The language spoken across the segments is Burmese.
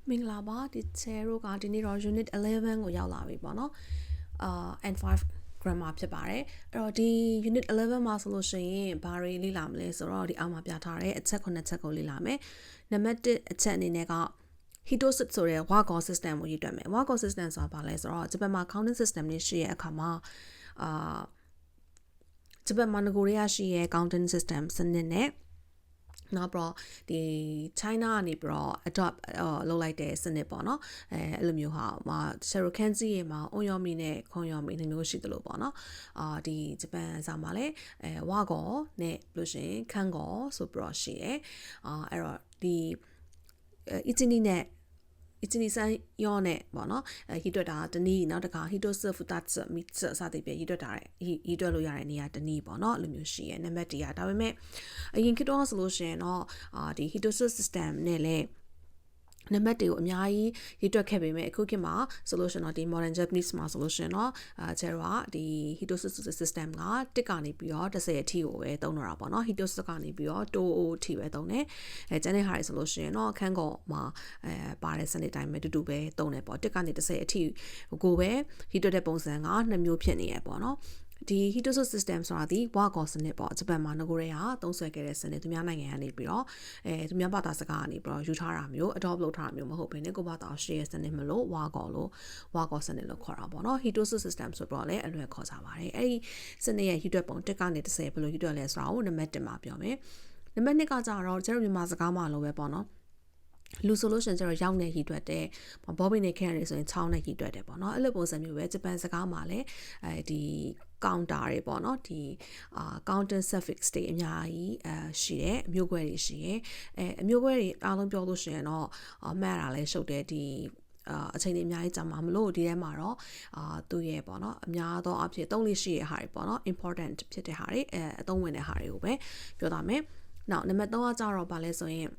မင်္ဂလာပါဒီချဲတို့ကဒီနေ့တော့ unit 11ကိုရောက်လာပြီပေါ့နော်and 5 grammar ဖြစ်ပါတယ်အဲ့တော့ဒီ unit 11မှာဆိုလို့ရှိရင်ဘာတွေလေ့လာမလဲဆိုတော့ဒီအောက်မှာပြထားတဲ့အချက်9ချက်ကိုလေ့လာမယ်နံပါတ်1အချက်အနေနဲ့က Hitosit ဆိုတဲ့ Wagor system ကိုရေးတွက်မယ် Wagor system ဆိုတာဘာလဲဆိုတော့ဂျပန်မှာ counting system တွေရှိရဲ့အခါမှာဂျပန်မှာငကိုတွေကရှိရဲ့ counting system စနစ်နဲ့နောက်ပြီးတော့ဒီ China ကနေပြီးတော့ adopt လုပ်လိုက်တဲ့စနစ်ပေါ့နော်အဲ့လိုမျိုးဟာမှာ Cherokee ရေမှာ Onyomi နဲ့ Konyomi နှစ်မျိုးရှိတယ်လို့ပေါ့နော်ဒီဂျပန်စာမှာလည်းWagor နဲ့လို့ရှိရင် Kangor ဆိုပြီးတော့ရှိတယ်အဲ့တော့ဒီ Ichini နဲ့Ichini san yo နဲ့ပေါ့နော်ဟီတွက်တာတနည်းနောက်တစ်ခါ Hitotsu Futatsu Mitsu စသဖြင့်ဟီတွက်တာဟီတွက်လို့ရတဲ့နေရာတနည်းပေါ့နော်အဲ့လိုမျိုးရှိရဲ့နံပါတ်1ဒါပေမဲ့အရင်ခေတ်တော့ဆိုလို့ရှိရင်တော့ဒီ Hitotsu system နဲ့လည်းနံပါတ်1ကိုအများကြီးရေးတွက်ခဲ့ပေမဲ့အခုခေတ်မှာဆိုလို့ရှိရင်တော့ဒီ modern Japanese မှာဆိုလို့ရှိရင်တော့ကျတော့ဒီ Hitotsu system က1ကနေပြီးတော့10အထိကိုပဲသုံးတော့တာပေါ့နော် Hitotsu ကနေပြီးတော့2အထိပဲသုံးတယ်ကျန်တဲ့ဟာတွေဆိုလို့ရှိရင်တော့ခန်းကောမှာပါတဲ့စနစ်တိုင်းပဲတူတူပဲသုံးတယ်ပေါ့1ကနေ10အထိကိုပဲ heat တွက်တဲ့ပုံစံက2မျိုးဖြစ်နေရပေါ့နော်ဒီ Hitotsu system ဆိုတာဒီ Wagor စနစ်ပေါ့ဂျပန်မှာငကိုတွေကသုံးစွဲခဲ့တဲ့စနစ်သူများနိုင်ငံကနေပြီးတော့သူများဘာသာစကားကနေပြီးတော့ယူထားတာမျိုး adopt လုပ်ထားတာမျိုးမဟုတ်ဘဲねကိုဘာသာရှိရဲ့စနစ်မလို့ Wagor စနစ်လို့ခေါ်တာပေါ့နော် Hitotsu system ဆိုတော့လည်းအလွယ်ခေါ်ကြပါတယ်အဲ့ဒီစနစ်ရဲ့ heat တွက်ပုံ1ကနေ10ဘယ်လို heat တွက်လဲဆိုတာကိုနံပါတ်1မှာပြောမယ်နံပါတ်2ကကြတော့ကျတော့မြန်မာစကားမှာလိုပဲပေါ့နော်လူဆိုလို့ရှိရင်ကျတော့ရောက်နေဟီတွက်တဲ့ဘောဘီနေခန့်ရဆိုရင်6နဲ့ဟီတွက်တယ်ပေါ့နော်အဲ့လိုပုံစံမျိုးပဲဂျပန်စကားမှာလည်းဒီ counter တွေပေါ့နော်ဒီcounter suffix တွေအများကြီးရှိတယ်အမျိုးခွဲတွေရှိတယ်အမျိုးခွဲတွေအားလုံးပြောလို့ရှိရင်တော့မှတ်တာလည်းရှုပ်တယ်ဒီအချိန်တွေအများကြီးကြာမှာမလို့ဒီထဲမှာတော့သူ့ရဲ့ပေါ့နော်အများသောအဖြစ်သုံးလေးရှိတဲ့ဟာတွေပေါ့နော် important ဖြစ်တဲ့ဟာတွေအသုံးဝင်တဲ့ဟာတွေကိုပဲပြောတာမယ်နောက်နံပါတ်3ကကြတော့ဗာလဲဆိုရင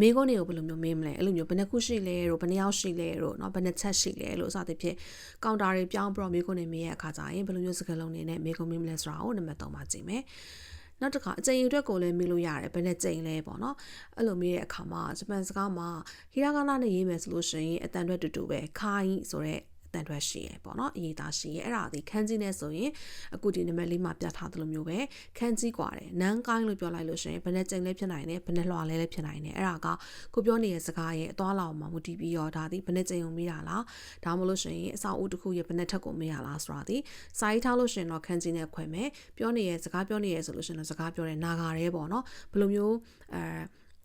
်မေကုန်းတွေကိုဘယ်လိုမျိုးမေးမလဲအဲ့လိုမျိုးဘယ်နှခုရှိလဲတို့ဘယ်နှယောက်ရှိလဲတို့เนาะဘယ်နှချက်ရှိလဲလို့စသဖြင့်ကောင်တာတွေပြောင်းပြီးတော့မေကုန်းတွေမေးရတဲ့အခါကျရင်ဘယ်လိုမျိုးစကားလုံးတွေနဲ့မေကုန်းမေးမလဲဆိုတာကိုနံပါတ်3မှာကြည့်မယ်နောက်တစ်ခါအကြိမ်အတွက်ကိုလည်းမေးလို့ရတယ်ဘယ်နဲ့ကြိမ်လဲပေါ့နော်အဲ့လိုမေးတဲ့အခါမှာဂျပန်စကားမှာဟီရာဂါနာနဲ့ရေးမယ်ဆိုလို့ရှိရင်အတန်အတွက်တူတူပဲခိုင်းဆိုတဲ့တန်ထွက်ရှိရပေါ့နော်အရေးသားရှိရအဲ့ဒါဒီခန်းကြီးနဲ့ဆိုရင်အခုဒီနံပါတ်လေးမှာပြထားသလိုမျိုးပဲခန်းကြီးกว่าတယ်နန်းကိုင်းလို့ပြောလိုက်လို့ရှိရင်ဘယ်နဲ့ကြိမ်လဲဖြစ်နိုင်တယ်ဘယ်နဲ့လွှာလဲဖြစ်နိုင်တယ်အဲ့ဒါကကိုပြောနေတဲ့စကားရဲ့အသွားလာမှာမူတည်ပြီးတော့ဒါဒီဘယ်နဲ့ကြိမ်ုံမေးတာလားဒါမှမဟုတ်လို့ရှိရင်အစာအုပ်တစ်ခုရဲ့ဘယ်နဲ့ထက်ကိုမေးရလားဆိုတာဒီစာရေးထားလို့ရှိရင်တော့ခန်းကြီးနဲ့ခွဲမယ်ပြောနေတဲ့စကားပြောနေရဆိုလို့ရှိရင်တော့စကားပြောတဲ့နာဂါရဲပေါ့နော်ဘယ်လိုမျို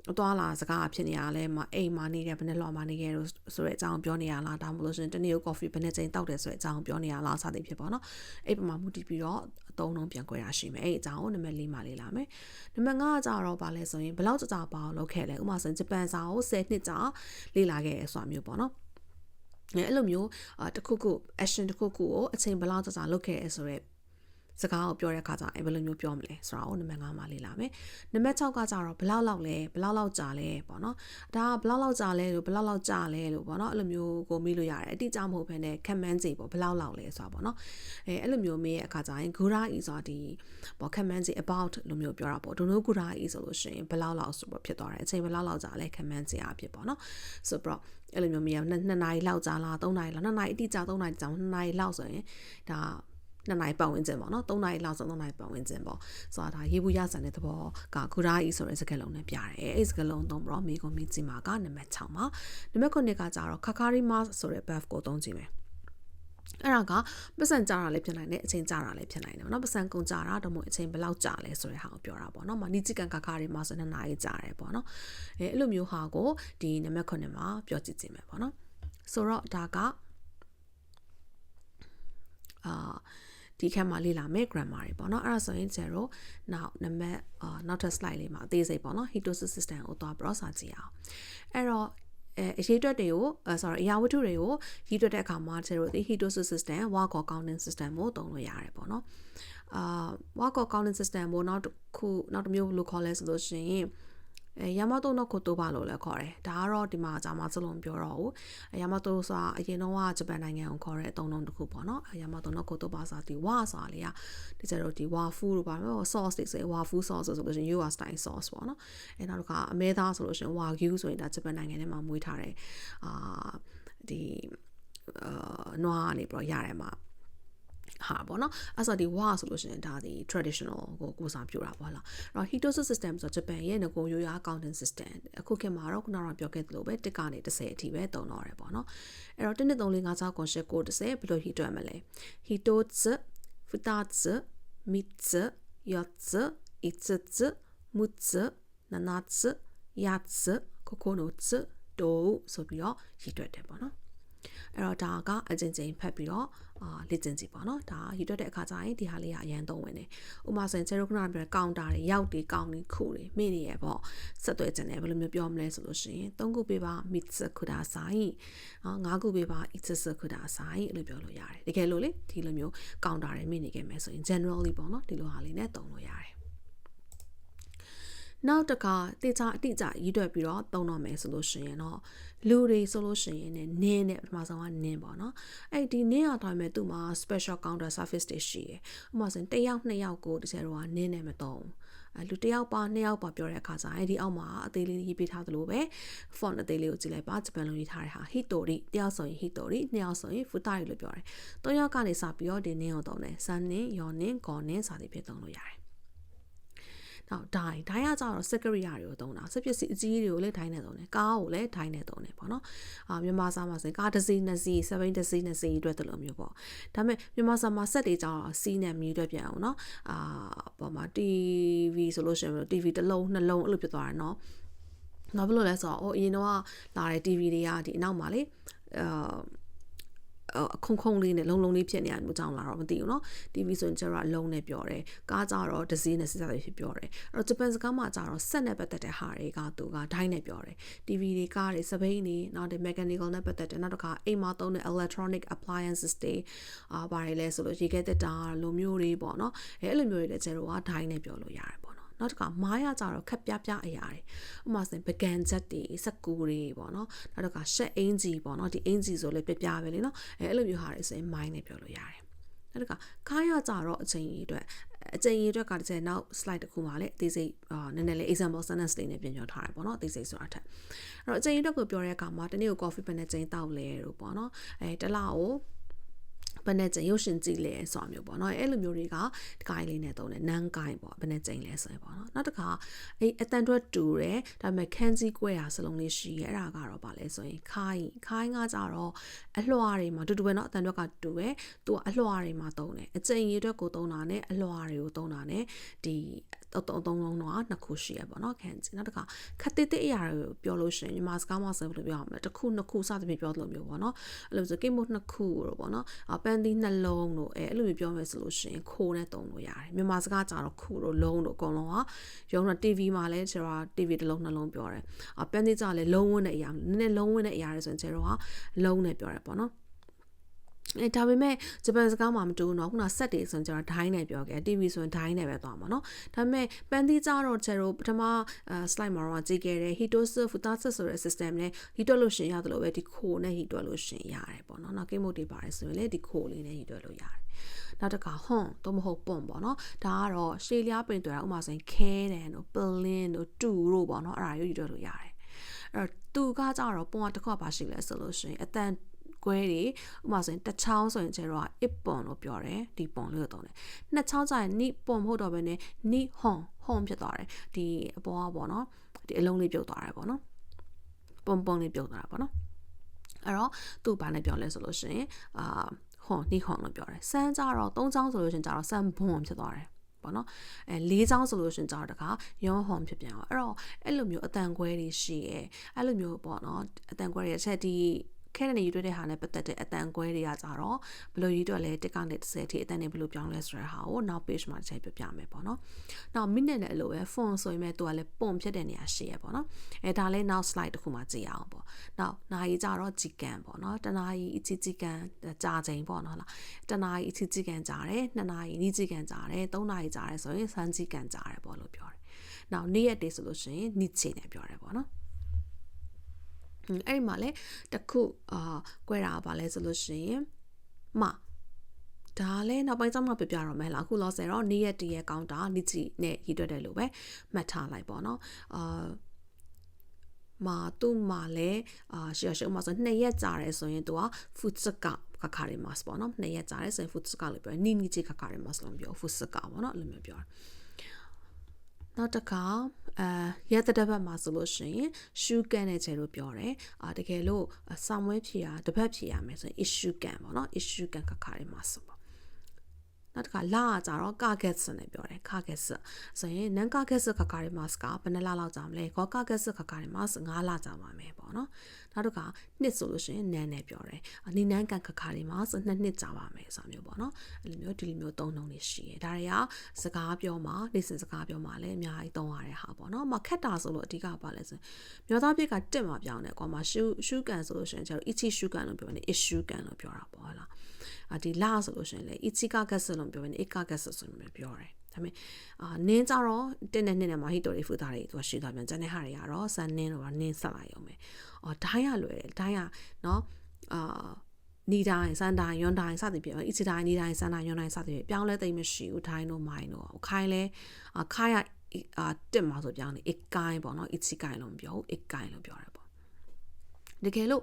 းအသွားလာစကားဖြစ်နေရလဲအိမ်မှာနေတယ်ဘယ်နဲ့လော်မှာနေခဲ့လို့ဆိုတဲ့အကြောင်းပြောနေရလားဒါမှမဟုတ်လို့ရှင်တနေ့ကို coffee ဘယ်နဲ့ချိန်တောက်တယ်ဆိုတဲ့အကြောင်းပြောနေရလားစသဖြင့်ဖြစ်ပေါ့နော်အဲ့ပမာမူတည်ပြီးတော့အသုံးလုံးပြန်꿰တာရှိမယ်အဲ့အကြောင်းကိုနံပါတ်4မှာလေ့လာမယ်နံပါတ်5ကကြတော့ဗာလဲဆိုရင်ဘယ်လောက်ကြာပါအောင်လုပ်ခဲ့လဲဥပမာဆိုရင်ဂျပန်စာကို10နှစ်ကြာလေ့လာခဲ့ရဆိုတာမျိုးပေါ့နော်အဲ့လိုမျိုးတစ်ခုခု action တစ်ခုခုကိုအချိန်ဘယ်လောက်ကြာလုပ်ခဲ့ရဆိုတဲ့စကားကိုပြောတဲ့အခါကျရင်ဘယ်လိုမျိုးပြောမလဲဆိုတာကိုနံပါတ်5မှာလေ့လာမယ်နံပါတ်6ကကြတော့ဘယ်လောက်လောက်လဲဘယ်လောက်လောက်ကြာလဲပေါ့နော်ဒါကဘယ်လောက်လောက်ကြာလဲလို့ဘယ်လောက်လောက်ကြာလဲလို့ပေါ့နော်အဲ့လိုမျိုးကိုမေးလို့ရတယ်အတိအကျမဟုတ်ဘဲနဲ့ခံမှန်းစီပေါ့ဘယ်လောက်လောက်လဲဆိုတာပေါ့နော်အဲ့လိုမျိုးမေးရဲ့အခါကျရင်ဂူရာအီဆိုတာဒီပေါ့ခံမှန်းစီ about လို့မျိုးပြောတာပေါ့ဒုနိုဂူရာအီဆိုလို့ရှိရင်ဘယ်လောက်လောက်ဆိုတော့ဖြစ်သွားတယ်အချိန်ဘယ်လောက်လောက်ကြာလဲခံမှန်းစီအဖြစ်ပေါ့နော်ဆိုတော့အဲ့လိုမျိုးမေးရ2နာရီလောက်ကြာလား3နာရီလား2နာရီအတိအကျ3နာရီကြာ2နာရီလောက်ဆိုရင်ဒါ2နာရီပတ်ဝန်းကျင်ပေါ့နော်3နာရီလောက်ဆို3နာရီပတ်ဝန်းကျင်ပေါ့ဆိုတာဒါရေးဘူးရဆန်တဲ့သဘောကဂူရာအီဆိုတဲ့စကားလုံးနဲ့ပြတယ်အဲ့စကားလုံးသုံးပြီးတော့မိကုံမိကြည့်မှာကနံပါတ်6မှာနံပါတ်9ကကြတော့ခါခါရီမတ်ဆိုတဲ့ verb ကိုသုံးကြည့်မယ်အဲ့ဒါကပတ်စံကြာတာလည်းဖြစ်နိုင်တယ်အချိန်ကြာတာလည်းဖြစ်နိုင်တယ်ပေါ့နော်ပတ်စံကုန်ကြာတာတော့မို့အချိန်ဘယ်လောက်ကြာလဲဆိုတဲ့ဟာကိုပြောတာပေါ့နော်မနီချီကန်ခါခါရီမတ်ဆို2နာရီကြာတယ်ပေါ့နော်အဲ့လိုမျိုးဟာကိုဒီနံပါတ်9မှာပြောကြည့်ကြည့်မယ်ပေါ့နော်ဆိုတော့ဒါကဒီခက်မှာလေ့လာမယ် grammar တွေပေါ့နော်အဲ့ဒါဆိုရင်0နောက်ထပ် slide လေးမှာအသေးစိတ်ပေါ့နော် Hitotsu system ကိုသွားပြီးတော့စာကြည့်အောင်အဲ့တော့အရေးအတွက်တွေကိုအရာဝတ္ထုတွေကိုရေးတွက်တဲ့အခါမှာ0ဒီ Hitotsu system Wagor counting system ကိုသုံးလို့ရတယ်ပေါ့နော်Wagor counting system ကိုနောက်တစ်မျိုးဘယ်လိုခေါ်လဲဆိုလို့ရှိရင် ယာမာတိုနော်ကိုတိုဘာလို့လည်းခေါ်တယ်ဒါကတော့ဒီမှာဂျာမစလုံးပြောတော့ဘူးယာမာတိုဆိုတာအရင်တော့ဂျပန်နိုင်ငံကိုခေါ်တဲ့အသုံးအနှုန်းတစ်ခုပေါ့နော်ယာမာတိုနော်ကိုတိုဘာဆိုတာဒီဝါဆိုတာလေဒီကျတော့ဒီဝါဖူးလို့ပါတော့ sauce တွေဆိုဝါဖူး sauce ဆိုလို့ရှိရင် UR style sauce ပေါ့နော်နောက်တစ်ခါအမဲသားဆိုလို့ရှိရင်ဝါဂူးဆိုရင်ဒါဂျပန်နိုင်ငံထဲမှာမွေးထားတဲ့ဒီနွားကနေပြီးတော့ရတယ်မှာဟာပေါ့နော်အဲ့ဆိုဒီဝါဆိုလို့ရှိရင်ဒါဒီ traditional ကိုစားပြတာပေါ့လားအဲ့တော့ Hitosu system ဆိုဂျပန်ရဲ့ငကိုရိုးရာ accounting system အခုခေတ်မှာတော့ခုနကပြောခဲ့သလိုပဲ1ကနေ10အထိပဲသုံးတော့တယ်ပေါ့နော်အဲ့တော့1 2 3 4 5 6 9 10 9 10ဘယ်လို hit ရမလဲ hitotsu futatsu mitsu yotsu itsutsu mutsu nanatsu yatsu kokonotsu do ဆိုပြီးတော့ hit တယ်ပေါ့နော်အဲ့တော့ဒါကအကျဉ်းချင်းဖတ်ပြီးတော့လေ့ကျင့်ကြည့်ပေါ့နော်ဒါရည်တွက်တဲ့အခါကျရင်ဒီဟာလေးကအရန်သုံးဝင်တယ်ဥပမာဆိုရင်ကျတို့ခုနကပြောကောင်တာတွေရောက်တွေကောင်းတွေခုတွေမိနေရပေါ့ဆက်သွယ်ခြင်းတယ်ဘယ်လိုမျိုးပြောမလဲဆိုလို့ရှိရင်3ခုပေးပါ mitsu kudasai 5ခုပေးပါ itsusu kudasai လို့ပြောလို့ရတယ်တကယ်လို့လေဒီလိုမျိုးကောင်တာတွေမိနေခဲ့မယ်ဆိုရင် generally ပေါ့နော်ဒီလိုဟာလေးနဲ့သုံးလို့ရတယ်နောက်တစ်ခါတေချာအတိအကျရည်တွက်ပြီးတော့သုံးတော့မယ်ဆိုလို့ရှိရင်တော့လူတွေဆိုလို့ရှိရင်နင်းနဲ့ပထမဆုံးကနင်းပေါ့နော်အဲ့ဒီနင်းရတိုင်းမဲ့သူ့မှာ special counter service တွေရှိတယ်ဥပမာဆိုရင်1ယောက်2ယောက်ကိုတကယ်တော့နင်းနဲ့မသုံးလူ1ယောက်ပါ2ယောက်ပါပြောတဲ့အခါကျရင်ဒီအောက်မှာအသေးလေးရေးပေးထားသလိုပဲ font အသေးလေးကိုကြည့်လိုက်ပါဂျပန်လိုရေးထားတဲ့ဟာ hitori 1ယောက်ဆိုရင် hitori 2ယောက်ဆိုရင် futari လို့ပြောတယ်3ယောက်ကနေစပြီးတော့ဒီနင်းကိုသုံးတယ်ဆန်နင်းယောနင်းကော်နင်းစသည်ဖြင့်သုံးလို့ရတယ်နောက်ဒိုင်းကကြတော့စက်ကရိယာတွေကိုသုံးတာစက်ပစ္စည်းအကြီးတွေကိုလည်းဒိုင်းနဲ့သုံးတယ်ကားကိုလည်းဒိုင်းနဲ့သုံးတယ်ပေါ့နော်မြန်မာစာမှာဆိုရင်ကားတစ်စီးနှစ်စီးစပိန်တစ်စီးနှစ်စီးအတွက်တလို့မျိုးပေါ့ဒါပေမဲ့မြန်မာစာမှာစက်တွေကြတော့စီးနဲ့မြည်အတွက်ပြန်အောင်နော်ပေါ်မှာ TV ဆိုလို့ရှိရင် TV တစ်လုံးနှလုံးအဲ့လိုဖြစ်သွားတယ်နော်နောက်ဘယ်လိုလဲဆိုတော့အရင်တော့လာတဲ့ TV တွေကဒီအနောက်မှာလေခုံလေးနဲ့လုံးလေးဖြစ်နေရတယ်မျိုးကြောင့်လာတော့မသိဘူးเนาะ TV ဆိုရင်ကျတော့အလုံးနဲ့ပြောတယ်ကားကြတော့ဒဇင်းနဲ့စစ်စစ်ဖြစ်ပြောတယ်အဲ့တော့ဂျပန်စကားမှာကျတော့ဆက်နဲ့ပတ်သက်တဲ့ဟာတွေကသူကဒိုင်းနဲ့ပြောတယ် TV တွေကားတွေစပိန်တွေနောက်ဒီ mechanical နဲ့ပတ်သက်တဲ့နောက်တစ်ခါအိမ်မှာသုံးတဲ့ electronic appliances တွေဘာတွေလဲဆိုလို့ရေခဲတက်တာလိုမျိုးတွေပေါ့เนาะအဲ့လိုမျိုးတွေလည်းကျတော့ဒိုင်းနဲ့ပြောလို့ရတယ်ပေါ့နောက်တစ်ခါမားရကြတော့ခက်ပြပြအရာတွေဥပမာဆိုရင်ပကံချက်တွေစက်ကူတွေပေါ့နော်နောက်တစ်ခါရှက်အင်ဂျီပေါ့နော်ဒီအင်ဂျီဆိုလည်းပြပြပဲလေနော်အဲ့လိုမျိုးဟာတွေဆိုရင်မိုင်းနဲ့ပြောလို့ရတယ်နောက်တစ်ခါကားရကြတော့အချိန်ကြီးအတွက်ကတစ်ချက်နောက် slide တစ်ခုမှာလေအသေးစိတ်နည်းနည်းလေး example sentence လေးနဲ့ပြင်ပြထားတယ်ပေါ့နော်အသေးစိတ်ဆိုတာထက်အဲ့တော့အချိန်ကြီးအတွက်ကိုပြောတဲ့အခါမှာတနေ့ကို coffee ပဲနဲ့ချိန်တောက်လဲလို့ပေါ့နော်တစ်လကိုဘယ်နဲ့ကျင်ရုပ်ရှင်ကြည့်လဲဆိုတာမျိုးပေါ့နော်အဲ့လိုမျိုးတွေကကိုင်းလေးနဲ့သုံးတယ်နန်းကိုင်းပေါ့ဘယ်နဲ့ကျင်လဲဆိုရင်ပေါ့နော်နောက်တစ်ခါအတန်တွက်တူတယ်ဒါပေမဲ့ခန်းကြီးကွဲတာစလုံးလေးရှိရဲအဲ့ဒါကတော့ဗာလဲဆိုရင်ခိုင်းကကြတော့အလွှာတွေမှာတူပဲเนาะအတန်တွက်ကတူပဲသူကအလွှာတွေမှာသုံးတယ်အကျင်ရည်အတွက်ကိုသုံးတာနဲ့အလွှာတွေကိုသုံးတာနဲ့ဒီသုံးလုံးတော့နှစ်ခုရှိရပေါ့နော်ခန်းကြီးနောက်တစ်ခါခက်တဲ့အရာတွေကိုပြောလို့ရှိရင်မြန်မာစကားမှာဆိုဘယ်လိုပြောရမလဲတစ်ခုနှစ်ခုစသဖြင့်ပြောလို့မျိုးပေါ့နော်အဲ့လိုဆိုကိမို့နှစ်ခုလို့ပေါ့နော်ပန်းသီးနှလုံးတို့အဲ့လိုမျိုးပြောမယ်ဆိုလို့ရှိရင်ခိုးနဲ့သုံးလို့ရတယ်မြန်မာစကားကြတော့ခုတို့လုံးတို့အကုန်လုံးကရုံးတော့ TV မှာလည်းကျတော့ TV တစ်လုံးနှလုံးပြောတယ်ပန်းသီးကြလည်းလုံးဝနဲ့အရာနည်းနည်းလုံးဝနဲ့အရာတွေဆိုရင်ကျတော့လုံးနဲ့ပြောတယ်ပေါ့နော်ဒါပေမဲ့ဂျပန်စကားမှာမတူဘူးเนาะခုနဆက်တွေဆိုရင်ကျတော့ဒိုင်းနဲ့ပြောခဲ့ TV ဆိုရင်ဒိုင်းနဲ့ပဲသွားမှာเนาะဒါပေမဲ့ပန်းသီးကြတော့ကျတော့ပထမslide မှာတော့ကြည့်ခဲ့တယ် Hitosu Futatsu ဆိုတဲ့ system နဲ့ hit တွက်လို့ရှင်ရတယ်လို့ပဲဒီခိုနဲ့ hit တွက်လို့ရှင်ရတယ်ပေါ့เนาะနောက်ကိမုတ်တွေပါတယ်ဆိုရင်လေဒီခိုလေးနဲ့ hit တွက်လို့ရတယ်နောက်တစ်ခါဟွန်တော့မဟုတ်ပွန်ပေါ့เนาะဒါကတော့ရှေးလျားပင်တွေ့တာဥပမာဆိုရင်ခဲတယ်တို့ပလင်းတို့တူတို့ပေါ့เนาะအဲ့ဒါရွေးတွက်လို့ရတယ်အဲ့တော့သူကကြတော့ပွန်ကတစ်ခွက်ပါရှိလဲဆိုလို့ရှင်အတန်ကွဲတွေဥပမာဆိုရင်တစ်ချောင်းဆိုရင်ကျတော့အစ်ပွန်လို့ပြောတယ်ဒီပွန်လို့သုံးတယ်နှစ်ချောင်းကျရင်နိပွန်မဟုတ်တော့ဘဲနဲ့နိဟွန်ဖြစ်သွားတယ်ဒီအပေါ်ကပေါ့နော်ဒီအလုံးလေးပြုတ်သွားတယ်ပေါ့နော်ပွန်လေးပြုတ်သွားတာပေါ့နော်အဲ့တော့သူ့ဘာနဲ့ပြောလဲဆိုလို့ရှိရင်နိဟွန်လို့ပြောတယ်စမ်းကြတော့၃ချောင်းဆိုလို့ရှိရင်ကျတော့စမ်းဘွန်ဖြစ်သွားတယ်ပေါ့နော်၄ချောင်းဆိုလို့ရှင်ကြတော့တခါရောဟွန်ဖြစ်ပြန်အောင်အဲ့လိုမျိုးအတန်ကွဲတွေရှိရဲအဲ့လိုမျိုးပေါ့နော်အတန်ကွဲတွေအချက်ဒီခဲတဲ့နေရွေးတဲ့ဟာနဲ့ပတ်သက်တဲ့အတန်ကွဲတွေကကြတော့ဘယ်လိုရွေးတွက်လဲ1ကနေ10ထိအတန်တွေဘယ်လိုပြောင်းလဲဆိုတဲ့ဟာကိုနောက် page မှာချိန်ပြပြမယ်ပေါ့နော်။နောက် minute နဲ့အလိုပဲ font ဆိုရင်ပဲသူကလည်းပုံဖြစ်တဲ့နေရာရှိရပေါ့နော်။ဒါလည်းနောက် slide တစ်ခုမှကြည့်အောင်ပေါ့။နောက်နာရီကြတော့ကြည်ကန်ပေါ့နော်။တနာရီအချီကြည်ကန်ကြာချိန်ပေါ့နော်လား။တနာရီအချီကြည်ကန်ကြာတယ်2နာရီနီးကြည်ကန်ကြာတယ်3နာရီကြာတယ်ဆိုရင်စမ်းကြည်ကန်ကြာတယ်ပေါ့လို့ပြောတယ်။ နောက်နေ့ရက် day ဆိုလို့ရှိရင်နေ့ချေနဲ့ပြောတယ်ပေါ့နော်အဲ့ဒီမှာလဲတခုကွဲတာပါလဲဆိုလို့ရှိရင်မဒါလည်းနောက်ပိုင်းကျမှပြပြတော့မယ်လားအခုလောဆယ်တော့နေ့ရက်တည်းရဲ့ကောင်တာနေ့ချီနဲ့ရည်တွက်တယ်လို့ပဲမှတ်ထားလိုက်ပေါ့နော်မာသူ့မှာလည်းရှေ့ဥမာဆို2ရက်ကြာတယ်ဆိုရင်သူက food စကခခရီမတ်ပေါ့နော်2ရက်ကြာတယ်ဆိုရင် food စကလို့ပြောနီချီခခရီမတ်လို့ပြော food စကပေါ့နော်အဲ့လိုမျိုးပြောနောက်တစ်ခါရက်တစ်ပတ်မှာဆိုလို့ရှိရင်ရှူးကန်တဲ့ခြေလို့ပြောတယ်တကယ်လို့ဆောင်းဝဲဖြေရတစ်ပတ်ဖြေရမယ်ဆိုရင် issue ကန်ပေါ့နော် issue ကန်ခခရီမတ်ဆိုပေါ့နောက်တစ်ခါလာကြတော့ကာဂက်စ်နဲ့ပြောတယ်ကာဂက်စ်ဆိုရင်နန်ကာဂက်စ်ခခရီမတ်ကဘယ်နှလလောက်ကြာမလဲခေါ်ကာဂက်စ်ခခရီမတ်9လကြာပါမယ်ပေါ့နော်နောက်တစ်ခါနှစ်ဆိုလို့ရှိရင်နန်နဲ့ပြောတယ်နီနန်ကန်ခခရီမတ်2နှစ်ကြာပါမယ်ဆိုမျိုးပေါ့နော်အဲ့လိုမျိုးဒီလိုမျိုးသုံးနှုန်းနေရှိတယ်ဒါတွေကစကားပြောမှာနေစဉ်စကားပြောမှာလည်းအများကြီးသုံးရတဲ့ဟာပေါ့နော်မခက်တာဆိုလို့အဓိကပါလဲဆိုမျိုးသားပြစ်ကတက်မှာပြောင်းတယ်ကွာမှာရှူကန်ဆိုလို့ရှိရင်ကျတော့ ichi ရှူကန်လို့ပြောနေ issue ကန်လို့ပြောတာပေါ့ဟုတ်လားဒီလာဆိုလို့ရှိရင်လေ ichika gas လို့ပြောနေ eka gas ဆိုလို့ပြောတယ်ဒါပေမဲ့နင်းကြတော့တင်းနဲ့နဲ့မှာဟီတိုတွေဖူတာတွေသူကရှိသွားပြန်ကျန်တဲ့ဟာတွေကတော့ဆန်နင်းတော့နင်းဆက်လာရုံပဲဒိုင်းရလွယ်တယ်ဒိုင်းရနော်နီတိုင်းစန်တိုင်းယွန်တိုင်းစသည်ဖြင့်အီချီတိုင်းနီတိုင်းစန်တိုင်းယွန်တိုင်းစသည်ဖြင့်ပြောင်းလဲသိမ့်မရှိဘူးဒိုင်းတို့မိုင်းတို့ခိုင်းလဲခိုင်းရတက်မှာဆိုပြောင်းနေအကိုင်းပေါ့နော်အီချီကိုင်းလို့မပြောဘူးအကိုင်းလို့ပြောတယ်ပေါ့တကယ်လို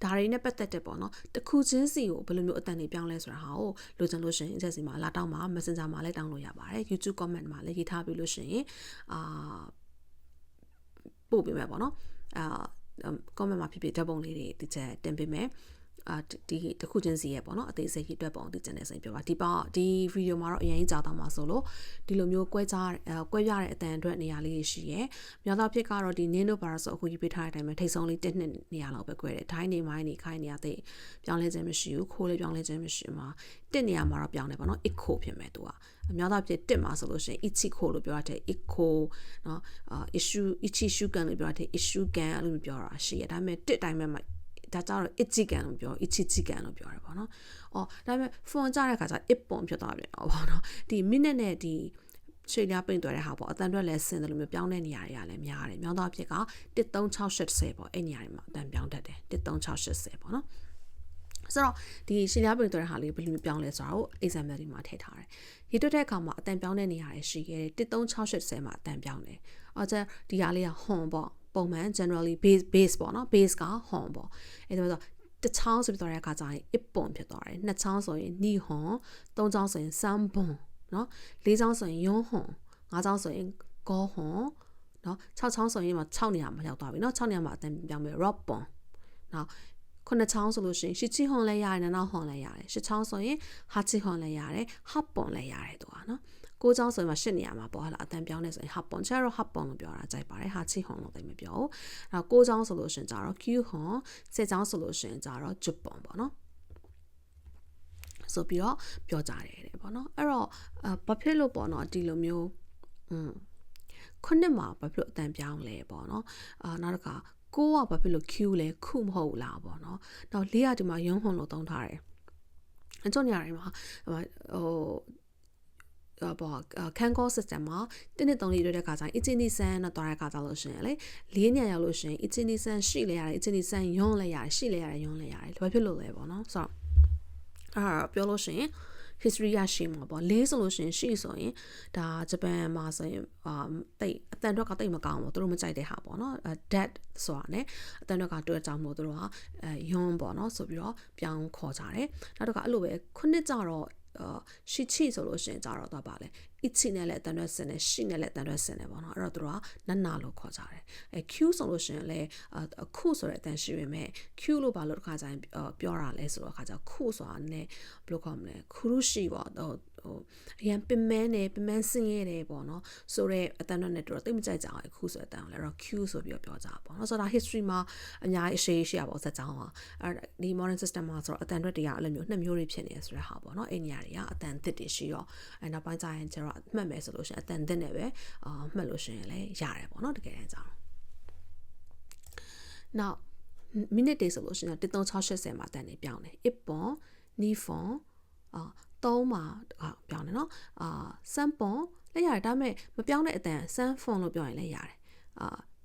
့ဒါတွေနဲ့ပတ်သက်တဲ့ပေါ့နော်တခုချင်းစီကိုဘယ်လိုမျိုးအတန်တွေပြောင်းလဲဆိုတာဟာကိုလိုချင်လို့ရှိရင်ချက်စီမှာလာတောင်းမှာ Messenger မှာလည်းတောင်းလို့ရပါတယ် YouTube comment မှာလည်းရေးထားပြီးလို့ရှိရင်ပို့ပေးမယ်ပေါ့နော်comment မှာဖြစ်ဖြစ်ဓာတ်ပုံလေးတွေဒီချက်တင်ပေးမယ်ဒီတခုချင်းစီရဲ့ပေါ့နော်အသေးစိတ်ကြီးတွက်ပုံသိချင်တဲ့စိတ်ပြောပါဒီဗီဒီယိုမှာတော့အရင်ကြီးကြာတော့မှာဆိုလို့ဒီလိုမျိုးကွဲပြားတဲ့အတန်အတွက်နေရာလေးတွေရှိရယ်မြောက်တော့ဖြစ်ကတော့ဒီနင်းတို့ပါဆိုအခုရေးပေးထားတဲ့အတိုင်းပဲထိတ်ဆုံးလေး1နှစ်နေရာလောက်ပဲကွဲတယ်ဒိုင်းနေမိုင်းနေခိုင်းနေရတဲ့ပြောင်းလဲခြင်းမရှိဘူးခိုးလေးပြောင်းလဲခြင်းမရှိမှာ1နေရာမှာတော့ပြောင်းတယ်ပေါ့နော် echo ဖြစ်မယ်သူကမြောက်တော့ဖြစ်1မှာဆိုလို့ရှိရင် ichiko လို့ပြောတဲ့ echo เนาะichi shukan လို့ပြောတဲ့ issue kan အဲ့လိုပြောတာရှိရဒါပေမဲ့1တိုင်းပဲဒါကြတော့ ichi kan လို့ပြော ichi kan လို့ပြောတယ်ပေါ့နော်ဒါပေမဲ့ phone ကြတဲ့ခါကျ it ပုံဖြစ်သွားပြန်တော့ပေါ့နော်ဒီ minute နဲ့ဒီရှေ့လျားပိတ်သွားတဲ့ဟာပေါ့အတန်အတွက်လည်းဆင်တယ်လို့မျိုးပြောင်းတဲ့နေရာတွေကလည်းများတယ်မြောင်းတော့ဖြစ်က13680ပေါ့အဲ့နေရာတွေမှာအတန်ပြောင်းတတ်တယ်13680ပေါ့နော်ဆိုတော့ဒီရှင်းလျားပိတ်သွားတဲ့ဟာလေးဘယ်လိုမျိုးပြောင်းလဲဆိုတာကို example တွေမှာထည့်ထားတယ်ရေးတွက်တဲ့အခါမှာအတန်ပြောင်းတဲ့နေရာတွေရှိခဲ့တယ်13680မှာအတန်ပြောင်းတယ်ကျဒီဟာလေးက home ပေါ့ပုံမှန် generally base ပေါ့နော် base က home ပေါ့အဲ့ဒါဆိုတစ်ချောင်းဆိုပြီးတော့တဲ့အခါကျရင် it ပုံဖြစ်သွားတယ်နှစ်ချောင်းဆိုရင် ni hon သုံးချောင်းဆိုရင် sam bon နော်လေးချောင်းဆိုရင် yon hon ငါးချောင်းဆိုရင် go hon နော်6ချောင်းဆိုရင်မှာ6နေရာမှာရောက်သွားပြီနော်6နေရာမှာအတန်ပြောင်းမယ် rob bon နော်ခုနှစ်ချောင်းဆိုလို့ရှိရင်ရှစ်ချီဟွန်လည်းရတယ်နောက်ဟွန်လည်းရတယ်ရှစ်ချောင်းဆိုရင်ဟာချီဟွန်လည်းရတယ်ဟပ်ပွန်လည်းရတယ်သူကနော်ကိုချောင်းဆိုရင်8နေရာမှာပေါ့ဟာလားအတန်ပြောင်းနေဆိုရင်ဟပ်ပွန်ချာတော့ဟပ်ပွန်လို့ပြောတာကြိုက်ပါတယ်ဟာချီဟွန်လို့သိမပြောဘူးအဲ့ကိုချောင်းဆိုလို့ရှိရင်ကြတော့ Q ဟွန်10ချောင်းဆိုလို့ရှိရင်ကြတော့ဂျပွန်ပေါ့နော်ဆိုပြီးတော့ပြောကြတယ်ပေါ့နော်အဲ့တော့ဘာဖြစ်လို့ပေါ့နော်ဒီလိုမျိုးခုနှစ်မှာဘာဖြစ်လို့အတန်ပြောင်းလဲပေါ့နော်နောက်တစ်ခါကိုကဘာဖြစ်လို့ Q လဲခုမဟုတ်လားပေါ့နော်နောက်လေးကဒီမှာရုံးဟွန်လို့သုံးထားတယ်အကျုံနေရာတွေမှာKango system မှာ1နှစ်3နှစ်ရွေးတဲ့ခါကျရင် ichini san နဲ့တွားတဲ့ခါကျလို့ရှိရင်လေ4နှစ်ရောက်လို့ရှိရင် ichini san ရှိလဲရတယ် ichini san ယွန်းလဲရတယ်ရှိလဲရတယ်ယွန်းလဲရတယ်ဘာဖြစ်လို့လဲပေါ့နော်ဆိုတော့ပြောလို့ရှိရင် history ရရှိမှာပေါ့လေးဆိုလို့ရှိရင်ရှိဆိုရင်ဒါဂျပန်မှာဆိုရင်တိတ်အတန်တော့ကတိတ်မကောင်းဘူးသူတို့မကြိုက်တဲ့ဟာပေါ့နော် dead ဆိုတာ ਨੇ အတန်တော့ကတွဲကြောင်လို့သူတို့ကယွန်းပေါ့နော်ဆိုပြီးတော့ပြောင်းခေါ်ကြတယ်နောက်တော့ကအဲ့လိုပဲခုနှစ်ကြတော့ရှိချီဆိုလို့ရှိရင်ကြတော့တော့ပါလေ ichi နဲ့လည်းအတန်တွဲဆင်တယ်ရှိနဲ့လည်းအတန်တွဲဆင်တယ်ပေါ့နော်အဲ့တော့သူတို့ကနနလို့ခေါ်ကြတယ်Q ဆိုလို့ရှိရင်လည်းအခုဆိုတဲ့အတန်ရှိပေမဲ့ Q လို့ပါလို့တစ်ခါကျရင်ပြောတာလဲဆိုတော့အခါကျခုဆိုတာ ਨੇ ဘယ်လိုခေါ်မလဲခရုရှိပေါ့အရင်ပင်မန်းစင်းရတယ်ပေါ့နော်ဆိုတော့အတန်တော့နဲ့တော့တိတ်မကြိုက်ကြအောင်အခုဆိုတဲ့အတန်လည်းတော့ Q ဆိုပြီးပြောကြတာပေါ့နော်ဆိုတော့ history မှာအများကြီးအရှိရှိရပါဇက်ကြောင်းဟာဒီ modern system မှာဆိုတော့အတန်တွေတရားအဲ့လိုမျိုးနှစ်မျိုးတွေဖြစ်နေဆိုတဲ့ဟာပေါ့နော်အဲ့နေရာတွေကအတန်သစ်တွေရှိရောနောက်ပိုင်းကျရင်ကျတော့မှတ်မယ်ဆိုလို့ရှိရင်အတန်သစ်နဲ့ပဲမှတ်လို့ရှိရင်လည်းရတယ်ပေါ့နော်တကယ်တမ်းကျတော့နောက် minute တွေဆိုလို့ရှိရင်13680မှာအတန်တွေပြောင်းတယ်1ပွန်2ပွန်3မှာပြောင်းတယ်နော်3ပွန် လက်ရတယ်ဒါပေမဲ့မပြောင်းတဲ့အတန် sun phone လို့ပြောရင်လည်းရတယ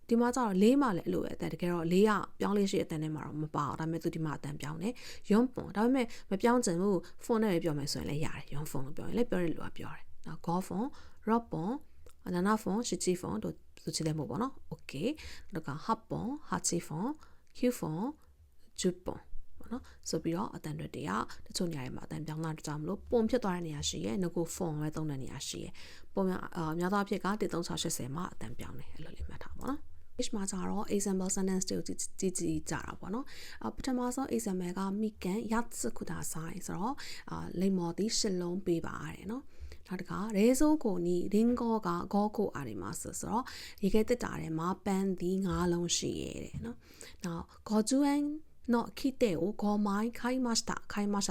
်ဒီမှာကျတော့လေးမှလည်းအဲ့လိုပဲအတန်တကယ်တော့လေးကပြောင်းလေးရှိအတန်ထဲမှာတော့မပါအောင်ဒါပေမဲ့သူဒီမှာအတန်ပြောင်းတယ်ရုံးပွန်ဒါပေမဲ့မပြောင်းချင်ဘူး phone နဲ့ပြောမယ်ဆိုရင်လည်းရတယ်ရုံး phone လို့ပြောရင်လည်းပြောရလို့ပြောတယ်နော် golf phone rock phone nana phone ရှိချီ phone တို့သူချီလည်းမဟုတ်ပါနော် okay နောက်က hot phone hachi phone q phone ju phone ပေါ့နော်ဆိုပြီးတော့အတန်တွေတချို့နေရာတွေမှာအတန်ပြောင်းတာကြောင့်မလို့ပုံဖြစ်သွားတဲ့နေရာရှိရဲငကို phone ပဲသုံးတဲ့နေရာရှိရဲပုံများသောအားဖြင့်က13680မှာအတန်ပြောင်းတယ်အဲ့လိုလေးမှတ်ထားပါနော်H မှာကျတော့ example sentence တွေကိုကြည့်ကြတာပေါ့နော်ပထမဆုံး example ကမိကန်ရတ်စခုတာဆိုင်ဆိုတော့လိမ္မော်တီရှစ်လုံးပေးပါရတယ်နော်နောက်တစ်ခါရဲစိုးကိုနီရင်းကောကဂေါကိုအားတွေမှာဆိုတော့ရေခဲတက်တာထဲမှာပန်းသီး9လုံးရှိရဲတဲ့နော်နောက်ဂေါ်ကျူအန်နော်ခိတဲ့ကိုဂေါ်မိုင်းခိုင်မတ်တ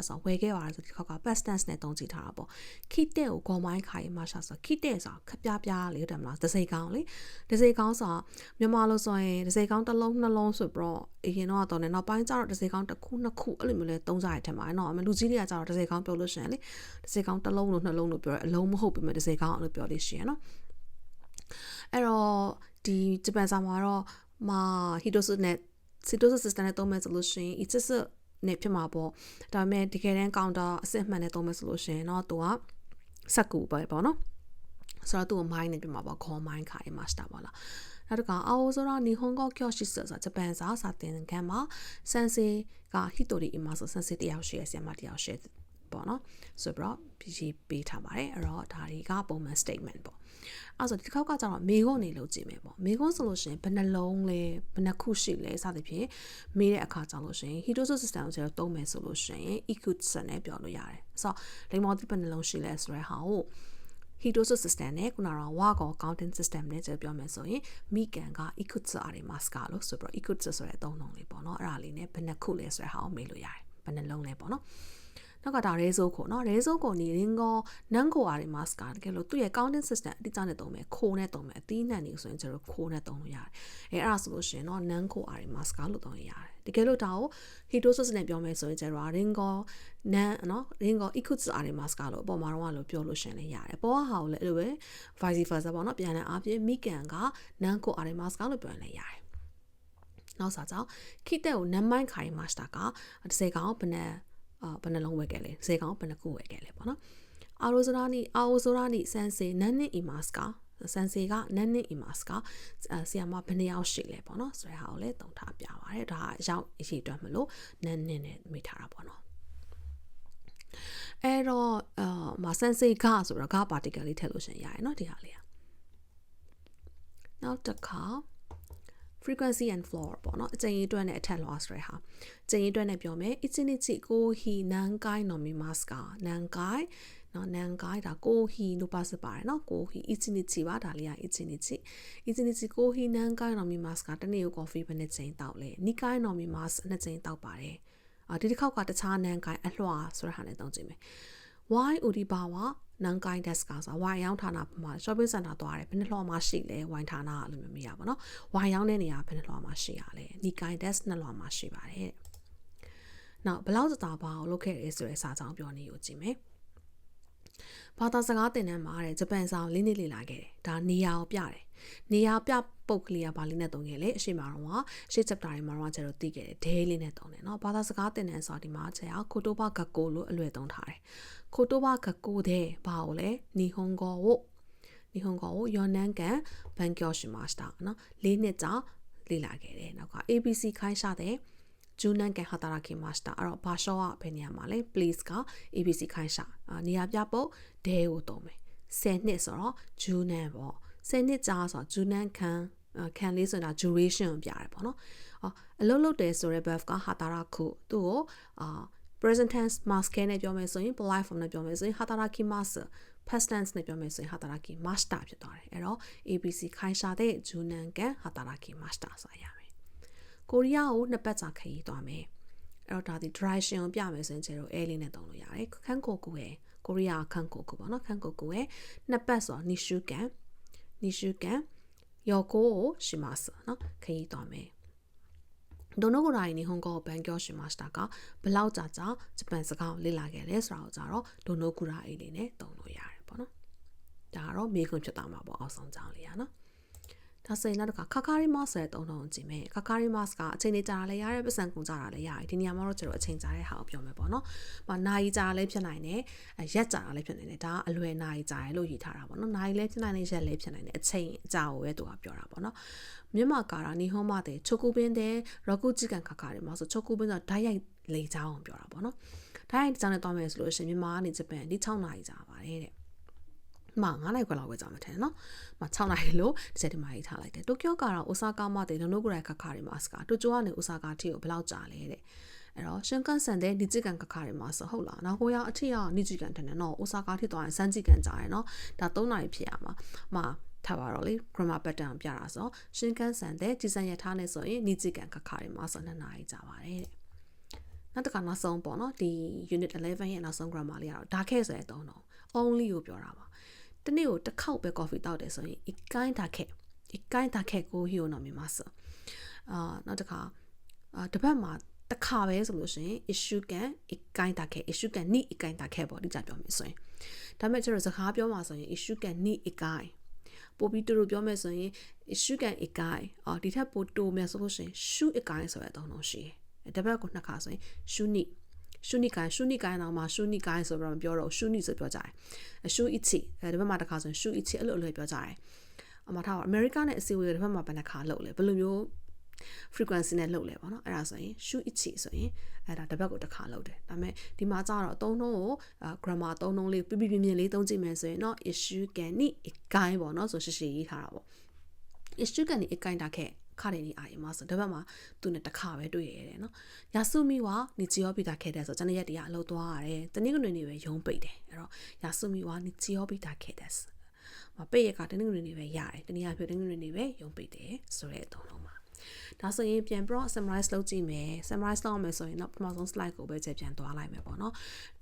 ာဆိုဝယ်ခဲ့ပါတယ်ဆိုဒီခေါက်က past tense နဲ့တုံးကြည့်ထားတာပေါ့ခိတဲ့ကိုဂေါ်မိုင်းခိုင်မတ်တာဆိုခိတဲ့ဆိုခပြပြလေးတယ်မလားတစိကောင်းလေတစိကောင်းဆိုမြန်မာလို့ဆိုရင်တစိကောင်းတစ်လုံးနှလုံးဆိုပြီးတော့အရင်တော့တော့နောက်ပိုင်းကျတော့တစိကောင်းတစ်ခုနှစ်ခုအဲ့လိုမျိုးလဲတုံးကြရထင်ပါတယ်နော်လူကြီးတွေကကျတော့တစိကောင်းပြောလို့ရှိရင်လေတစိကောင်းတစ်လုံးလို့နှလုံးလို့ပြောရအလုံးမဟုတ်ပေမဲ့တစိကောင်းအဲ့လိုပြောလို့ရှိရင်နော်အဲ့တော့ဒီဂျပန်စာမှာတော့ဟီတိုစုနဲ့Sitosis system နဲ့သုံးမယ်ဆိုလို့ရှိရင် it's နဲ့ဖြစ်မှာပေါ့ဒါပေမဲ့တကယ်တမ်း counter အစစ်မှန်နဲ့သုံးမယ်ဆိုလို့ရှိရင်တော့သူကစက်ကူပဲပေါ့နော်ဆိုတော့သူ့ကို mind နဲ့ပြမှာပေါ့ call mind ခါရ master ပေါ့လားနောက်တစ်ခါ青空日本語教室ဆိုဂျပန်စာသင်ခန်းမှာ sensei က hitori အမဆို sensei တယောက်ရှိရဆရာမတယောက်ရှိပေါ့နော်ဆိုပြီးတော့ပေးထားပါတယ်အဲ့တော့ဒါတွေကပုံမှန် statement ပေါ့အဲ့ဆိုဒီတစ်ခေါက်ကကျတော့မေခွန်းနေလို့ကြည့်မယ်ပေါ့မေခွန်းဆိုလို့ရှိရင်ဘယ်နှလုံးလဲဘယ်နှခုရှိလဲစသဖြင့်မေးတဲ့အခါကျလို့ရှိရင် Hitosu system ကိုကျတော့သုံးမယ်ဆိုလို့ရှိရင် ikutsu နဲ့ပြောလို့ရတယ်ဆိုတော့လိမ္မော်တိဘယ်နှလုံးရှိလဲဆိုတဲ့ဟာကိုHitosu system နဲ့ခုနကတော့ Wago counting system နဲ့ကျပြောမယ်ဆိုရင်မိကန်က ikutsu အရီမတ်စကလို့ဆိုပြီးတော့ ikutsu ဆိုတဲ့အသုံးနှုန်းလေးပေါ့နော်အဲ့ဒါလေးနဲ့ဘယ်နှခုလဲဆိုတဲ့ဟာကိုမေးလို့ရတယ်ဘယ်နှလုံးလဲပေါ့နော်နောက်ကဒါရဲစိုးကိုနော်ရဲစိုးကိုနေရင်းကောနန်းကိုအားတွေမှာစကားတကယ်လို့သူ့ရဲ့ counting system အတိအကျနဲ့သုံးမယ်ခိုးနဲ့သုံးမယ်အသီးနှံနေဆိုရင်ကျတော့ခိုးနဲ့သုံးလို့ရတယ်အဲ့ဒါဆိုလို့ရှိရင်တော့နန်းကိုအားတွေမှာစကားလို့သုံးရရတယ်တကယ်လို့ဒါကို hitosis နဲ့ပြောမယ်ဆိုရင်ကျတော့ရင်းကောနန်းနော်ရင်းကော ikutsu အားတွေမှာစကားလို့အပေါ်မှာတော့လို့ပြောလို့ရှိရင်လည်းရတယ်ပေါ်ဟာကိုလည်းအဲ့လိုပဲ vice versa ပေါ့နော်ပြန်လည်အားဖြင့်မိကန်ကနန်းကိုအားတွေမှာစကားလို့ပြောရင်လည်းရတယ်နောက်စားကြောင့်ခိတဲ့ကိုနန်းမိုင်းခိုင်မာစတာက30ကောင်ဘယ်နှလုံးဝယ်ခဲ့လဲစေကောင်ဘယ်နှခုဝယ်ခဲ့လဲပေါ့နော်အာရိုဆိုရာနီဆန်စေနန်းနင်းအီမတ်စကဆန်စေကနန်းနင်းအီမတ်စကဆီယာမဘယ်နှယောက်ရှိလဲပေါ့နော်ဆိုတဲ့ဟာကိုလည်းတုံထားပြပါတယ်ဒါအရောက်အရှိတွက်မလို့နန်းနင်းနဲ့မိထားတာပေါ့နော်အဲ့တော့ဆန်စေကဆိုတော့က particle လေးထည့်လို့ရှင်ရတယ်နော်ဒီဟာလေးနောက်တစ်ခါfrequency and floor ပေါ့နော်အကျဉ်းရေးအတွက်နဲ့အထက်လွှာဆိုတဲ့ဟာအကျဉ်းရေးအတွက်နဲ့ပြောမယ်一日ကိုဟီနန်ကိုင်းနော်မီမတ်စကနန်ကိုင်းနော်နန်ကိုင်းဒါကိုဟီလို့ပါစပါတယ်နော်ကိုဟီ一日ပါဒါလေးက一日ကိုဟီနန်ကိုင်းနော်မီမတ်စကတနေ့ကို coffee ဘယ်နှစ်ချိန်တောက်လဲနီကိုင်းနော်မီမတ်နှစ်ချိန်တောက်ပါတယ်ဒီတစ်ခေါက်ကတခြားနန်ကိုင်းအလွှာဆိုတဲ့ဟာနဲ့သုံးကြည့်မယ် why ဥဒီပါဝါနန်ကိုင်းတက်စကဆိုဝိုင်ရောင်းဌာနမှာ shopping center သွားတယ်ဘယ်နှလှော်မှရှိလဲဝိုင်ဌာနအဲ့လိုမျိုးမရပါတော့ဝိုင်ရောင်းတဲ့နေရာဘယ်နှလှော်မှရှိရလဲနီကိုင်းတက်စ်နှလှော်မှရှိပါတယ်နောက်ဘလောက်တာပါကိုလုပ်ခဲ့ရဲဆိုတဲ့စာကြောင်းပြောနေကိုကြည့်မယ်ဘာသာစကားသင်တန်းမှာတဲ့ဂျပန်စာကိုလေးနှစ်လေ့လာခဲ့တယ်ဒါနေရာကိုပြတယ်နေရာပြပုတ်ကလေးကဘာလေးနဲ့တုံးခဲ့လဲအရှိမတော်ရှေ့ chapter တွေမှာတော့ကျတော့သိခဲ့တယ်ဒဲလေးနဲ့တုံးတယ်เนาะဘာသာစကားသင်တန်းဆိုဒီမှာကျတော့ခိုတိုဘာဂကိုလို့အလွယ်တုံးထားတယ်ခိုတိုဘာဂကိုတဲ့ဘာကိုလဲနီဟွန်ဂိုကိုယောနန်ကန်ဘန်ကျော်ရှိမစတာเนาะလေးနှစ်ကြာလေ့လာခဲ့တယ်နောက်က ABC ခိုင်းရှာတဲ့ဂျူနန်ကန်ဟာတာရာကီမစတာအဲ့တော့ဘာရှောကဘယ်နေရာမှာလဲ place က ABC ခိုင်းရှာနေရာပြပုတ်ဒဲကိုတုံးမယ်10နှစ်ဆိုတော့ဂျူနန်ပေါ့10နှစ်ကြာဆိုတော့ဂျူနန်ခံလေးဆိုတာ duration ကိုပြရတယ်ပေါ့နော်အလုပ်လုပ်တယ်ဆိုတဲ့ verb ကဟာတာရာခုသူ့ကိုpresent tense mask နဲ့ပြောမယ်ဆိုရင် polite form နဲ့ပြောမယ်ဆိုရင် hataraki masu past tense နဲ့ပြောမယ်ဆိုရင် hataraki mashita ဖြစ်သွားတယ်အဲ့တော့ ABC ခိုင်းရှာတဲ့ဂျူနန်ကန် hataraki mashita ဆိုရမယ်ကိုရီးယားကိုနှစ်ပတ်ကြာခရီးသွားမယ်အဲ့တော့ဒါဒီ duration ကိုပြမယ်ဆိုရင်ကျတော့ A လေးနဲ့သုံးလို့ရတယ်ခန်းကိုကူရဲ့ကိုရီးယားခန်းကိုကူပေါ့နော်ခန်းကိုကူရဲ့နှစ်ပတ်ဆိုတော့ nishukan ယောကိုရှိမစနော်ခရီးသွားမယ်ဒိုနိုကိုရိုင်းနီဟွန်ကိုဘန်ကျော်ရှိမစတာကဘလောက်ကြာဂျပန်စကားကိုလေ့လာခဲ့လဲဆိုတာကိုကြတော့ဒိုနိုကူရာအေးလေးနဲ့သုံးလို့ရတယ်ပေါ့နော် ဒါကတော့မေးခွန်းဖြစ်သွားမှာပေါ့အောက်ဆုံးကြောင်းလေးရနော်ဒါဆိုရင်နောက်တစ်ခါခါခါရီမတ်ဆိုတဲ့သုံးလုံးကြည့်မယ်ခါခါရီမတ်ကအချိန်လေးကြာလည်းရတယ်ပတ်စံကုန်ကြတာလည်းရတယ်ဒီနေရာမှာတော့ကျွန်တော်အချိန်ကြာတဲ့ဟာကိုပြောမယ်ပေါ့နော်။နာရီကြာလည်းဖြစ်နိုင်တယ်ရက်ကြာလည်းဖြစ်နိုင်တယ်ဒါကအလွယ်နာရီကြာရလို့ရေးထားတာပေါ့နော်။နာရီလည်းဖြစ်နိုင်တယ်ရက်လည်းဖြစ်နိုင်တယ်အချိန်အကြာကိုပဲသူကပြောတာပေါ့နော်။မြန်မာကာရာနီဟောမတဲ့ချိုကူပင်းတဲ့ရကုจิကန်ခါခါရီမတ်ဆိုချိုကူပင်းဆိုဓာတ်ရိုက်လေချောင်းပြောတာပေါ့နော်။ဓာတ်ရိုက်ကြောင်းနဲ့တွားမယ်ဆိုလို့ရှိရင်မြန်မာကနေဂျပန်ဒီ6နာရီကြာပါတယ်တဲ့9နိုင်ခွဲလောက်ပဲကြာမှာထင်တယ်နော်6နိုင်လို့တစ်ချက်ဒီမှာရေးထားလိုက်တယ်တိုကျိုကတော့အိုဆာကာမှာတဲ့လုံနိုဂရိုင်ခါခါရီမတ်ကတိုကျိုကနေအိုဆာကာထိကိုဘယ်လောက်ကြာလဲတဲ့အဲ့တော့ရှင်ကန်ဆန်တဲ့နီဂျီကန်ခါခါရီမတ်ဆိုဟုတ်လားနောက်ဟိုရောက်အထိရောက်နီဂျီကန်ထင်တယ်နော်အိုဆာကာထိသွားရင်စမ်းဂျီကန်ကြာတယ်နော်ဒါ3နိုင်ဖြစ်ရမှာထားပါတော့လေ grammar pattern ပြတာဆိုရှင်ကန်ဆန်တဲ့ဂျီဆန်ရထားနေဆိုရင်နီဂျီကန်ခါခါရီမတ်ဆို2နာရီကြာပါတယ်တဲ့နောက်တစ်ခါနောက်ဆုံးပေါ့နော်ဒီ unit 11ရဲ့နောက်ဆုံး grammar လေးကတော့ဒါခဲဆိုတဲ့3တော့ only ကိုပြောတာပါတနေ့ကိုတစ်ခေါက်ပဲ coffee တောက်တယ်ဆိုရင်一回だけကိုဟီယိုနော်မြင်ပါဆိုနောက်တစ်ခါတစ်ပတ်မှာတစ်ခါပဲဆိုလို့ရှိရင် issue ကန်一回だけ issue ကန်နိ一回だけပေါ့ဒီကြပြောမယ်ဆိုရင်ဒါပေမဲ့ကျွန်တော်စကားပြောမှာဆိုရင် issue ကန်နိ一回ပို့ပြီးတို့ပြောမယ်ဆိုရင် issue ကန်一回ဒီထက်ပိုတိုမယ်ဆိုလို့ရှိရင် shoe 一回ဆိုတဲ့အသုံးလုံးရှိတယ်တစ်ပတ်ကိုနှစ်ခါဆိုရင် shoe နိရှုနိကိုင်းတော့မှရှုနိကိုင်းဆိုပြီးတော့ပြောတော့ရှုနိဆိုပြောကြတယ်ရှုအချီဒီဘက်မှာတစ်ခါဆိုရင်ရှုအချီအဲ့လိုပြောကြတယ်အမထားပါအမေရိကနဲ့အစီအဝေးဒီဘက်မှာဘယ်နှခါလုပ်လဲဘယ်လိုမျိုး frequency နဲ့လုပ်လဲပေါ့နော်အဲ့ဒါဆိုရင်ရှုအချီဆိုရင်အဲ့ဒါတစ်ပတ်ကိုတစ်ခါလုပ်တယ်ဒါပေမဲ့ဒီမှာကျတော့အသုံးနှုန်းကိုgrammar သုံးနှုန်းလေးပြပြလေးသုံးကြည့်မယ်ဆိုရင်တော့ issue ကနေ一回ပေါ့နော်ဆိုရှည်ရေးထားတာပေါ့ issue ကနေ一回တာခဲ့ခါနေနေအာရီမဆိုတပတ်မှာသူနဲ့တစ်ခါပဲတွေ့ရတယ်နော်ယာစုမီဝါနီချီယောပီတာခဲ့တဲ့ဆိုကျွန်တော်ရက်တည်းကအလုပ်သွားရတယ်တနင်္ဂနွေနေ့ပဲရုံးပိတ်တယ်အဲ့တော့ယာစုမီဝါနီချီယောပီတာခဲ့တဲ့ပိတ်ရကတနင်္ဂနွေနေ့ပဲရတယ်တနည်းအားဖြင့်တနင်္ဂနွေနေ့ပဲရုံးပိတ်တယ်ဆိုတဲ့အသုံးလုံးပါဒါဆိုရင်ပြန်ပြီးတော့ summarize လုပ်ကြည့်မယ် summarize လုပ်မယ်ဆိုရင်တော့ပထမဆုံး slide ကိုပဲချက်ပြန်သွားလိုက်မယ်ပေါ့နော်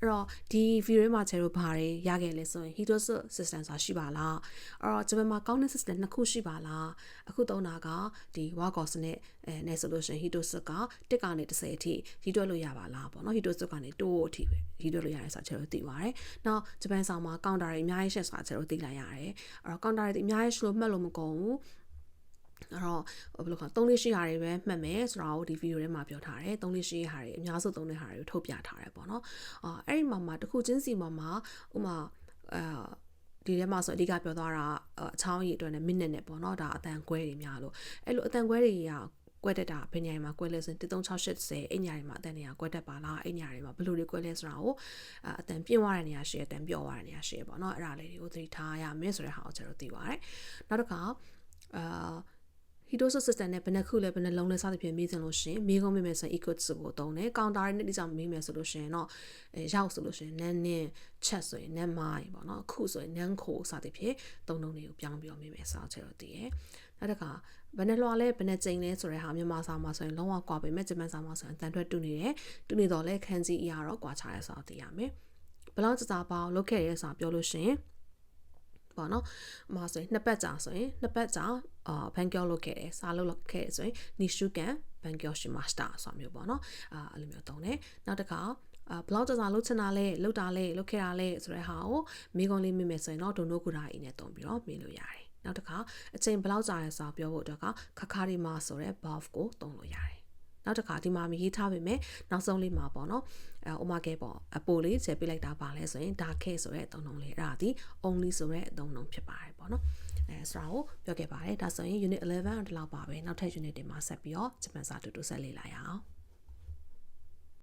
အဲ့တော့ဒီ video မှာကျတော့ဘာတွေရခဲ့လဲဆိုရင် Hitosu system ဆိုတာရှိပါလားအဲ့တော့ဂျပန်မှာ counting system နှစ်ခုရှိပါလားအခုသုံးတာကဒီ Wagos နဲ့ဆိုလို့ရှိရင် Hitosu က1ကနေ10အထိဒီတွက်လို့ရပါလားပေါ့နော် Hitosu ကနေ2အထိပဲဒီတွက်လို့ရတယ်ဆိုတာကျွန်တော်သိပါတယ်နောက်ဂျပန်ဆောင်မှာ counter တွေအများကြီးရှိဆိုတာကျွန်တော်သိလိုက်ရတယ်အဲ့တော့ counter တွေအများကြီးရှိလို့မှတ်လို့မကုန်ဘူးအဲ့တော့ဘယ်လိုခေါ်3လေးရှိဟာတွေပဲမှတ်မယ်ဆိုတာကိုဒီဗီဒီယိုထဲမှာပြောထားတယ်3လေးရှိဟာတွေအများစုသုံးတဲ့ဟာတွေကိုထုတ်ပြထားတယ်ပေါ့နော်အဲ့ဒီမှာတစ်ခုချင်းစီမှာဥမာဒီထဲမှာဆိုအဓိကပြောသွားတာအချောင်းရည်အတွက်နဲ့ minute နဲ့ပေါ့နော်ဒါအတန်ခွဲတွေများလို့အဲ့လိုအတန်ခွဲတွေကကွက်တက်တာဘယ်ညာမှာကွက်လဲဆိုရင်13680အဲ့ညာတွေမှာအတန်တွေကကွက်တက်ပါလားအဲ့ညာတွေမှာဘယ်လိုတွေကွက်လဲဆိုတာကိုအတန်ပြင်းသွားတဲ့နေရာရှိတယ်အတန်ပြော့သွားတဲ့နေရာရှိတယ်ပေါ့နော်အဲ့ဒါလေးတွေကိုသတိထားရမယ်ဆိုတဲ့ဟာကိုကျွန်တော်သိပါတယ်နောက်တစ်ခါHitosu system နဲ့ဘယ်နှခုလဲဘယ်နှလုံးလဲစသဖြင့်မေးစင်လို့ရှင်မေးခွန်းမေးမယ်ဆိုရင် equal ကိုသုံးတယ် counter နဲ့ဒီကြောင့်မေးမယ်ဆိုလို့ရှင်တော့ရောက်ဆိုလို့ရှင် nan နဲ့ chat ဆိုရင် nan mai ပေါ့နော်ခုဆိုရင် nan ko စသဖြင့်သုံးလုံးတွေကိုပြောင်းပြီးမေးမယ်ဆိုတော့ကျွန်တော်သိရယ်နောက်တစ်ခါဘယ်နှလွှာလဲဘယ်နှကြိမ်လဲဆိုတဲ့ဟာမြန်မာစာမှာဆိုရင်လုံးဝကွာပေမဲ့ဂျပန်စာမှာဆိုရင်တန်ထွက်တူနေတယ်တူနေတော့လဲခန်းစီအရာတော့ကွာခြားရဲဆိုတော့သိရမယ်ဘယ်လောက်ကြာပေါင်းလုပ်ခဲ့ရဲဆိုတာပြောလို့ရှင်ပေါ့နော်အမဆိုရင်နှစ်ပတ်ကြာဆိုရင်နှစ်ပတ်ကြာဘန်ကျော်လုပ်ခဲ့တယ်စာလုပ်ခဲ့တယ်ဆိုရင်နီရှုကန်ဘန်ကျော်ရှိမစတာဆိုတာမျိုးပေါ့နော်အဲ့လိုမျိုးသုံးတယ်နောက်တစ်ခါဘလောက်ကြာလုပ်ချင်တာလဲလုပ်တာလဲလုပ်ခဲ့တာလဲဆိုတဲ့ဟာကိုမိကုံးလေးမိမယ်ဆိုရင်တော့ဒိုနိုကူရာအင်းနဲ့သုံးပြီးတော့မေးလို့ရတယ်နောက်တစ်ခါအချိန်ဘလောက်ကြာရဲဆိုတာပြောဖို့အတွက်ကခခါရီမာဆိုတဲ့ verb ကိုသုံးလို့ရတယ်နောက်တစ်ခါဒီမှာရေးထားပေမဲ့နောက်ဆုံးလေးမှာပေါ့နော်ဥမာကဲပေါ့အပိုလေးချက်ပေးလိုက်တာပါလဲဆိုရင်ဒါခဲဆိုတဲ့အသုံးနှုန်းလေးအဲ့ဒါဒီ only ဆိုတဲ့အသုံးနှုန်းဖြစ်ပါတယ်ပေါ့နော်ဆိုတာကိုပြောခဲ့ပါတယ်ဒါဆိုရင် unit 11ဒီလောက်ပါပဲနောက်ထပ် unit တွေမှာဆက်ပြီးတော့ဂျပန်စာတူတူဆက်လေ့လာရအောင်